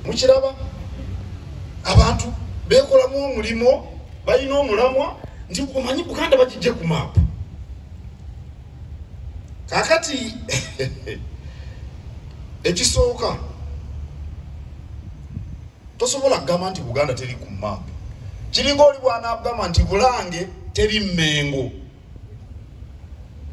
mukiraba abantu bekolamu omulimo balina omulamwa nti omanyi Buganda bagijje ku map kakati ekisooka tosobola kugamba nti Buganda teri ku map kiringa oli bw'anaagamba nti Bulange teri Mmengo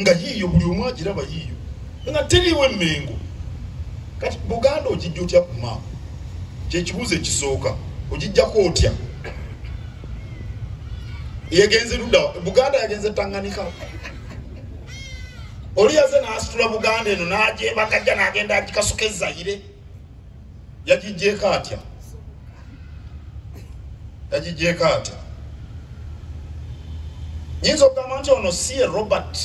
nga yiyo buli omu agiraba yiyo nga teriwe Mmengo kati Buganda ogijja otya ku map kyekibuuzo ekisooka ogijjako otya yegenze ludda Buganda yagenze Tanganyika oli yaze n'asitula Buganda eno n'agyebagajja n'agenda agikasuka Zaire yagijjeeko atya nyinza okugamba nti ono si Robert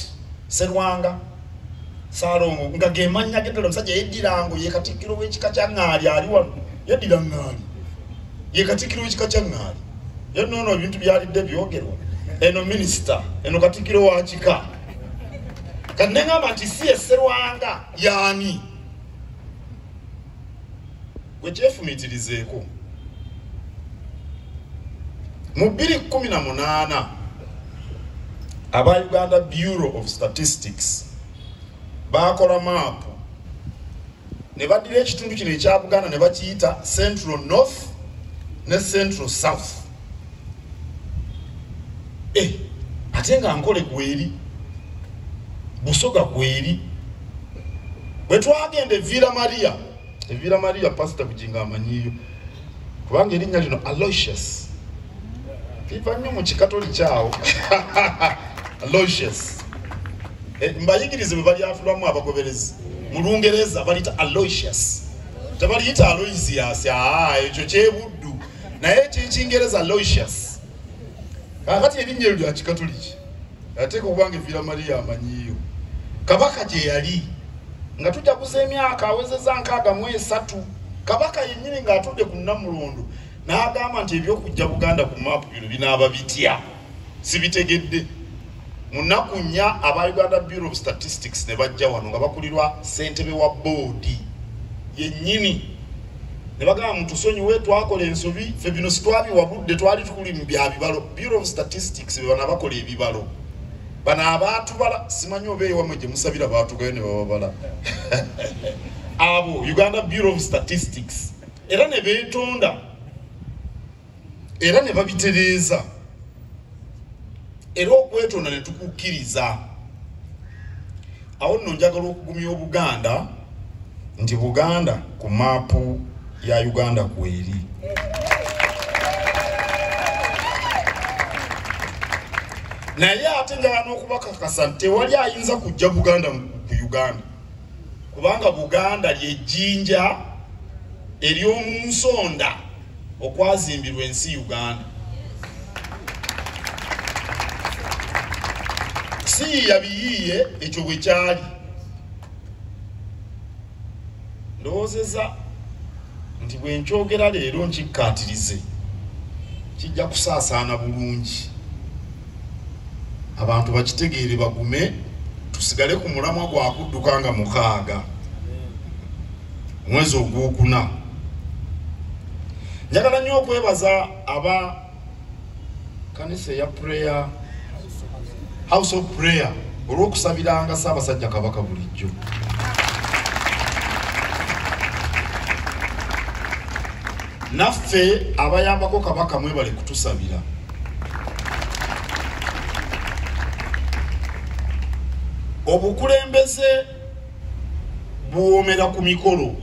Serwanga Salongo nga gemanya gedala musajja yeddirango ye Katikkiro w'ekika kya Ŋŋaali ali wano yeddira Ŋŋaali ye Katikkiro w'ekika kya Ŋŋaali yenoono ebintu byalidde byogerwa eno minisita eno Katikkiro wa kika kati neŋŋamba nti si ye Serwanga yaani gwe kyefumiitirizeeko mu 2018 aba Uganda Bureau of Statistics bakola maapu ne baddira ekitundu kino ekya Buganda ne bakiyita Central North ne Central South ate nga Nkole gweri Busoga gweri bwe twagenda Evira Maria Pastor Bujinga amanyiyo kubanga erinnya lino Aloysius pipa nnyo mu kikatoli kyawo Aloysius mbayigirize bwe bali afulwamu abagoberezi mu Lungereza baliyita Aloysius tebaliyita Aloysius ekyo kyebuddu naye Kingereza Aloysius kakati erinnya lyo lya kikatoliki ateeka okubanga Evira Maria amanyiyo kabaka gye yali nga tujaguza emyaka awezeza 63 kabaka yennyini ng'atudde ku Namulondo n'agamba nti ebyokujja Buganda ku maapu bino binaaba bitya sibitegedde munaku nnya aba Uganda Bureau of Statistics ne bajja wano nga bakulirwa ssentebe wa boodi yennyini ne bagamba mutusonyiwe twakola ensobi ffe bino sitwabiwabudde twali tukuli mu bya bibalo Bureau of Statistics be bana bakola ebibalo bana abaatubala simanyi oba ewamwe gye musabira baatugayo ne bababala abo Uganda Bureau of Statistics era ne beetonda era ne babitereeza era okwetonda ne tukukkiriza awo nno njagala okugumya Obuganda nti Buganda ku maapu ya Uganda kweri naye ate njagala n'okubakakasa nti tewali ayinza kujja Buganda ku Uganda kubanga Buganda ly'ejjinja ery'omu nsonda okwazimbirwa ensi Uganda si yabiyiye ekyo bwe kyali ndowoozeza nti bwe nkyogera leero nkikkaatirize kijja kusaasaana bulungi abantu bakitegeere bagume tusigale ku mulamwa gwa kudduka nga 6 mwezi ogwokuna njagala nnyo okwebaza aba kanisa ya prayer House of Prayer olw'okusabiranga Ssaabasajja Kabaka bulijjo naffe abayambako Kabaka mwebale kutusabira obukulembeze buwomera ku mikolo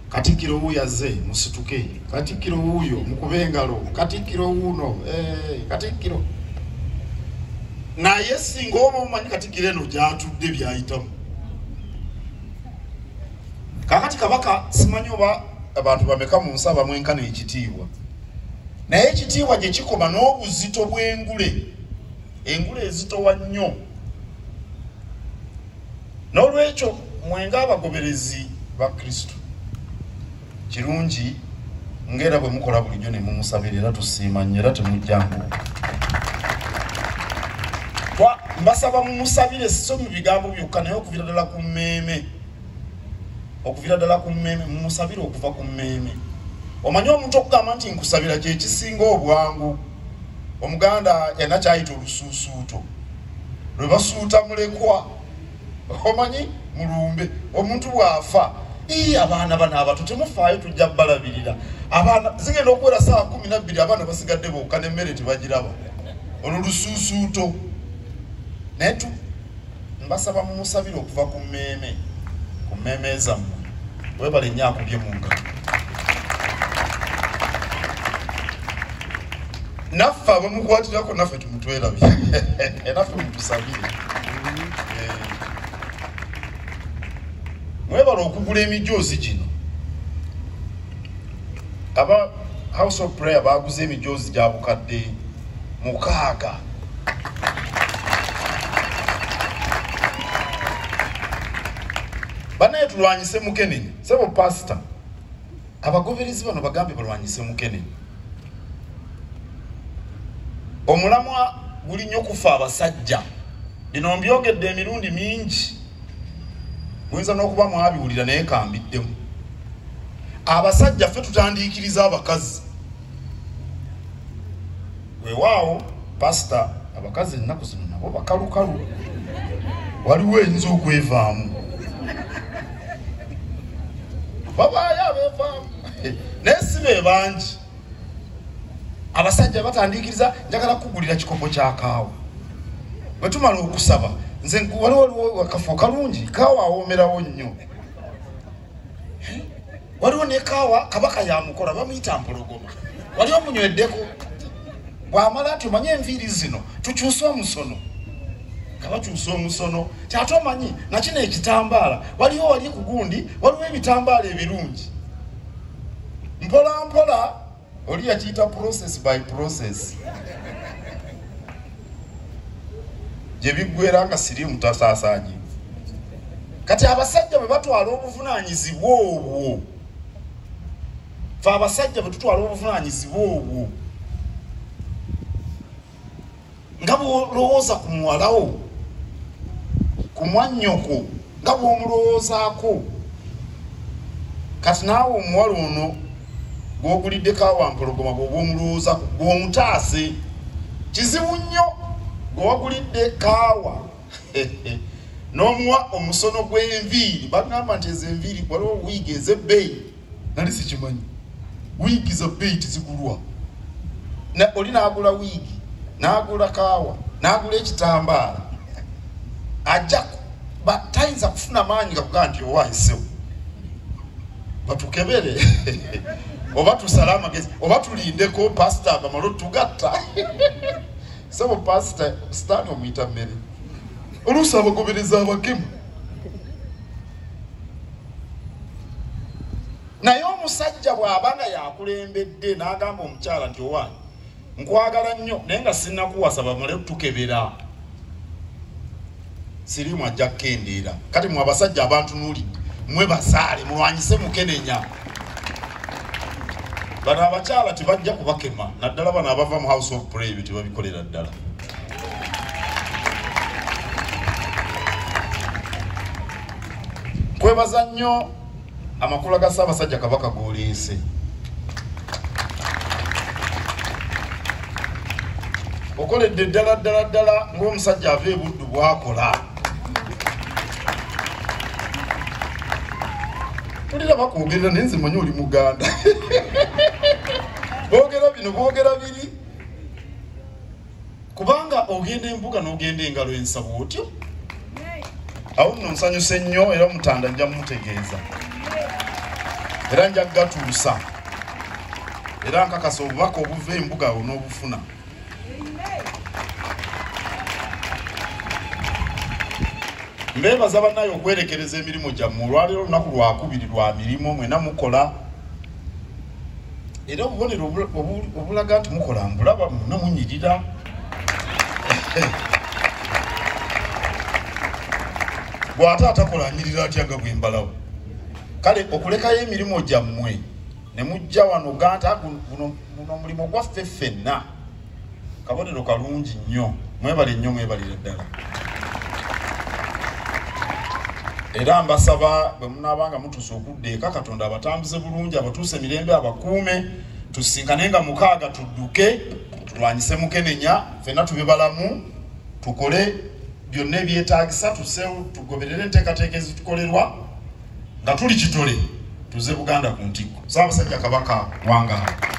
Katikkiro wuuyo yazze musituke Katikkiro wuuyo mukube engalo Katikkiro wuuno Katikkiro naye singa oba omanyi Katikkiro eno gy'atudde byayitamu kakati Kabaka simanyi oba abantu bameka mu nsi abamwenkana ekitiibwa naye ekitiibwa gye kikoma n'obuzito bw'engule engule ezitowa nnyo n'olwekyo mwenga abagoberezi ba Kristo kirungi ngera bwe mukola bulijjo ne mumusabira era tusiima nnyo era temujjangu mbasaba mumusabire so mu bigambo byokka naye okuvira ddala ku mmeeme okuvira ddala ku mmeme mumusabire okuva ku mmeme omanyi omuntu okugamba nti nkusabira kye kisinga obwangu omuganda yanakyayita olusuusuuto lwe basuuta mulekwa omanyi mulumbe omuntu bw'afa abaana bano abato temufaayo tujja balabirira abaana zigenda okuwera saa 12 abaana basigadde bokka n'emmere tebagiraba olwo lusuusuuto naye mbasaba mumusabire okuva ku mmeeme zammwe webale nnyo akubye mu ngalo naffe abamukwatirako naffe tumutwerabye naffe mutusabire mwebala okugula emijoozi gino aba house of prayer baguze emijoozi gya bukadde 6 banaye tulwanyise Mukenenya sebo pastor abagoberezi bano bagambe balwanyise Mukenenya omulamwa guli nnyo kufa abasajja bino mbyogedde emirundi mingi muyinza n'okuba mwabiwulira naye kambiddemu abasajja ffe tutandiikiriza abakazi weewaawo pastor abakazi ennaku zino nabo bakalukalu waliwo eyinza okwevaamu babaayo abeevaamu naye si be bangi abasajja batandiikiriza njagala kugulira kikopo kya kaawa bwe tumala okusaba nze waliwo akafo kalungi kaawa awoomerawo nnyo waliwo ne kaawa kabaka yamukola bamuyita mpologoma wali omunyweddeko bw'amala ati omanye enviiri zino tukyuse omusono nga bakyusa omusono kyate omanyi nakino ekitambaala waliwo wali ku gundi waliwo ebitambaala ebirungi mpola mpola oli yakiyita process by process gye biggwera nga sirimu tasaasaanyi kati abasajja bwe batwala obuvunaanyizibwa obwo fe abasajja bwe tutwala obuvunaanyizibwa obwo nga bw'olowooza ku muwalawo ku mwannyoko nga bw'omulowoozaako kati naawe omuwala ono gw'ogulidde kaawa mpologoma bw'oba omulowoozaako gw'omutaase kizibu nnyo gw'owagulidde kaawa n'omuwa omusono gw'enviiri bagamba nti ezo enviiri waliwo wiigi ez'ebbeeyi nali sikimanyi wiigi za bbeeyi tizigulwa oli n'agula wiigi n'agula kaawa n'agula ekitambaala ajja tayinza kufuna maanyi gakugaa nti owaayisewo batukebere oba tusale amagezi oba tulindeko pasita agamala otugatta sebo pasita sitaani omuyita mmere oluusi abagobereza abagemu naye omusajja bw'abanga yakulembedde n'agamba omukyala nti owaani nkwagala nnyo naye nga sinnakuwasa bamale tukebera sirimu ajja kukendeera kati mwe abasajja abantunuulidde mwe basaale mulwanyise Mukenenya bano abakyala tebajja kubakema naddala bano abava mu house of prayer ebyo tebabikolera ddala kwebaza nnyo amakulu ga Ssaabasajja Kabaka g'oleese okoledde ddala ng'omusajja ava e Buddu bw'akola tulira bakwogerera naye nze manyi oli Muganda boogera bino boogera biri kubanga ogenda embuga n'ogenda engalo ensabu otyo awo nno nsanyuse nnyo era Omutanda nja mumutegeeza era nja gatuusa era nkakasa obubaka obuva embuga awo n'obufuna mbeebaza bannaye okwerekereza emirimu gyammwe olwaleero olunaku lwakubiri lwa mirimu mwena mukola era obubonero obulaga nti mukola mbulaba muna munyirira bw'ate atakola anyirira atya nga bwe mbalawo kale okulekayo emirimu gyammwe ne mujja wano ganta guno omulimu gwaffe ffenna kabonero kalungi nnyo mwebale nnyo mwebalire ddala era mbasaba bwe munaabanga mutuuse okudda eka Katonda abatambuze bulungi abatuuse mirembe abakuume tusisinkanenga mukaaga tudduke tulwanyise Mukenenya ffenna tube balamu tukole byonna ebyetaagisa tugoberere enteekateeka ezitukolerwa nga tuli kitole tuze Buganda ku ntikko. Ssaabasajja Kabaka wangaala.